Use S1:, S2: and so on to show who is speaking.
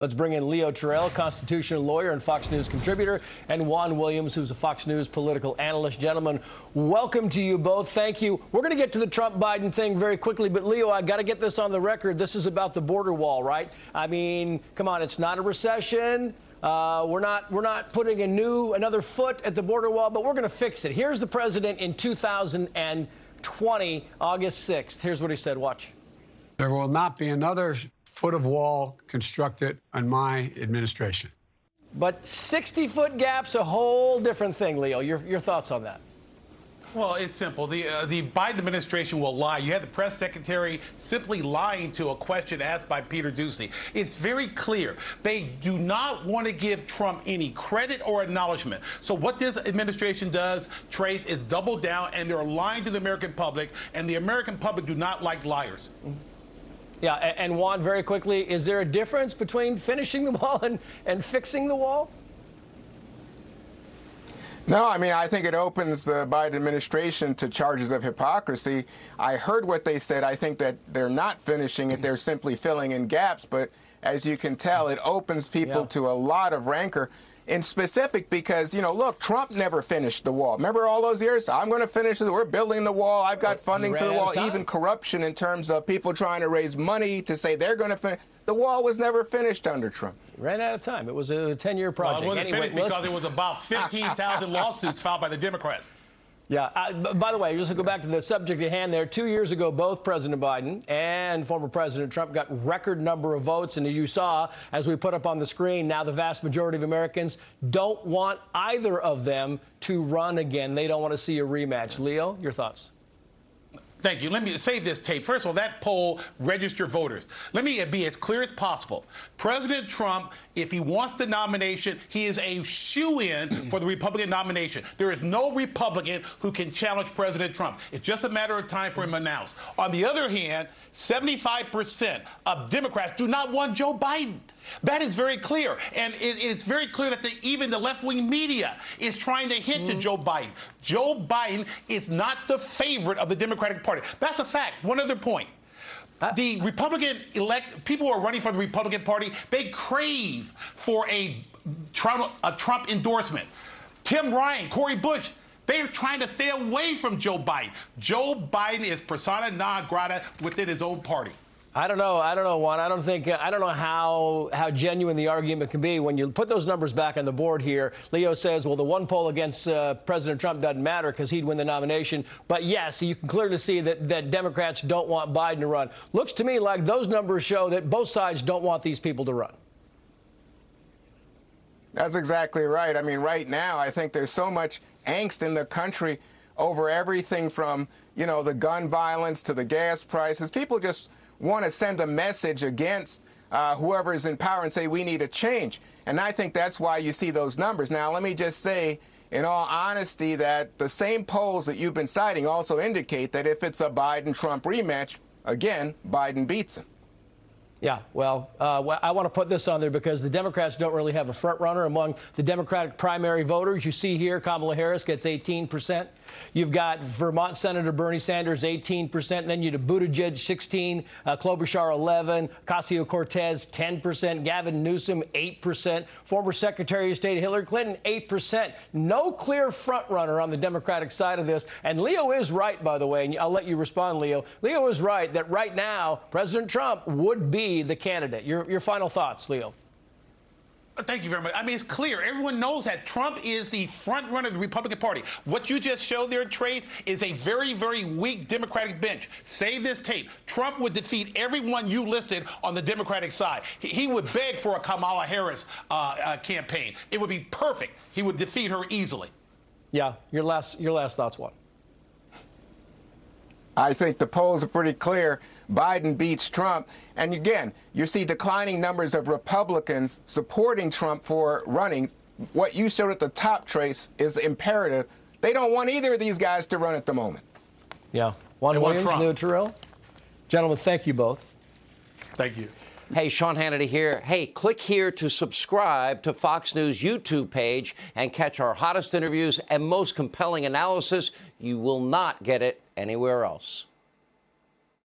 S1: Let's bring in Leo Terrell, constitutional lawyer and Fox News contributor, and Juan Williams, who's a Fox News political analyst. Gentlemen, welcome to you both. Thank you. We're going to get to the Trump-Biden thing very quickly, but Leo, I got to get this on the record. This is about the border wall, right? I mean, come on, it's not a recession. We're not putting another foot at the border wall, but we're going to fix it. Here's the president in 2020, August 6th. Here's what he said. Watch.
S2: There will not be another foot of wall constructed on my administration.
S1: But 60-foot gap's a whole different thing, Leo. Your thoughts on that?
S3: Well, it's simple. The Biden administration will lie. You had the press secretary simply lying to a question asked by Peter Doocy. It's very clear. They do not want to give Trump any credit or acknowledgement. So what this administration does, Trace, is double down, and they're lying to the American public, and the American public do not like liars.
S1: Yeah, and Juan, very quickly, is there a difference between finishing the wall and fixing the wall?
S4: No, I mean, I think it opens the Biden administration to charges of hypocrisy. I heard what they said. I think that they're not finishing it. They're simply filling in gaps. But as you can tell, it opens people to a lot of rancor. In specific, because, you know, look, Trump never finished the wall. Remember all those years? I'm going to finish it. We're building the wall. I've got funding for the wall. Even corruption in terms of people trying to raise money to say they're going to finish. The wall was never finished under Trump.
S1: Ran out of time. It was a 10-year project.
S3: Well, it wasn't finished because there was about 15,000 lawsuits filed by the Democrats.
S1: Yeah. By the way, just to go back to the subject at hand there, 2 years ago, both President Biden and former President Trump got record number of votes. And as you saw, as we put up on the screen, now the vast majority of Americans don't want either of them to run again. They don't want to see a rematch. Leo, your thoughts?
S3: Thank you. Let me save this tape. First of all, that poll registered voters. Let me be as clear as possible. President Trump, if he wants the nomination, he is a shoo-in for the Republican nomination. There is no Republican who can challenge President Trump. It's just a matter of time for him to announce. On the other hand, 75% of Democrats do not want Joe Biden. That is very clear. And it's very clear that even the left-wing media is trying to hint to Joe Biden. Joe Biden is not the favorite of the Democratic Party. That's a fact. One other point. The Republican people who are running for the Republican Party, they crave for a Trump endorsement. Tim Ryan, Cori Bush, they are trying to stay away from Joe Biden. Joe Biden is persona non grata within his own party.
S1: I don't know, Juan. I don't know how genuine the argument can be when you put those numbers back on the board here. Leo says, well, the one poll against President Trump doesn't matter because he'd win the nomination. But yes, you can clearly see that Democrats don't want Biden to run. Looks to me like those numbers show that both sides don't want these people to run.
S4: That's exactly right. I mean, right now, I think there's so much angst in the country over everything from, you know, the gun violence to the gas prices. People just want to send a message against whoever is in power and say we need a change. And I think that's why you see those numbers. Now, let me just say, in all honesty, that the same polls that you've been citing also indicate that if it's a Biden-Trump rematch, again, Biden beats him.
S1: Yeah, well, I want to put this on there because the Democrats don't really have a front runner among the Democratic primary voters. You see here, Kamala Harris gets 18%. You've got Vermont Senator Bernie Sanders, 18%. Then you have Buttigieg, 16%. Klobuchar, 11%. Ocasio-Cortez, 10%. Gavin Newsom, 8%. Former Secretary of State Hillary Clinton, 8%. No clear front runner on the Democratic side of this. And Leo is right, by the way, and I'll let you respond, Leo. Leo is right that right now, President Trump would be the candidate. Your final thoughts, Leo.
S3: Thank you very much. I mean, it's clear. Everyone knows that Trump is the front runner of the Republican Party. What you just showed there, Trace, is a very, very weak Democratic bench. Save this tape. Trump would defeat everyone you listed on the Democratic side. He would beg for a Kamala Harris campaign. It would be perfect. He would defeat her easily.
S1: Yeah. Your last thoughts, Juan.
S4: I think the polls are pretty clear. Biden beats Trump. And again, you see declining numbers of Republicans supporting Trump for running. What you showed at the top, Trace, is imperative. They don't want either of these guys to run at the moment.
S1: Yeah. Juan Williams, Leo Terrell. Gentlemen, thank you both.
S3: Thank you.
S5: Hey, Sean Hannity here. Hey, click here to subscribe to Fox News YouTube page and catch our hottest interviews and most compelling analysis. You will not get it anywhere else.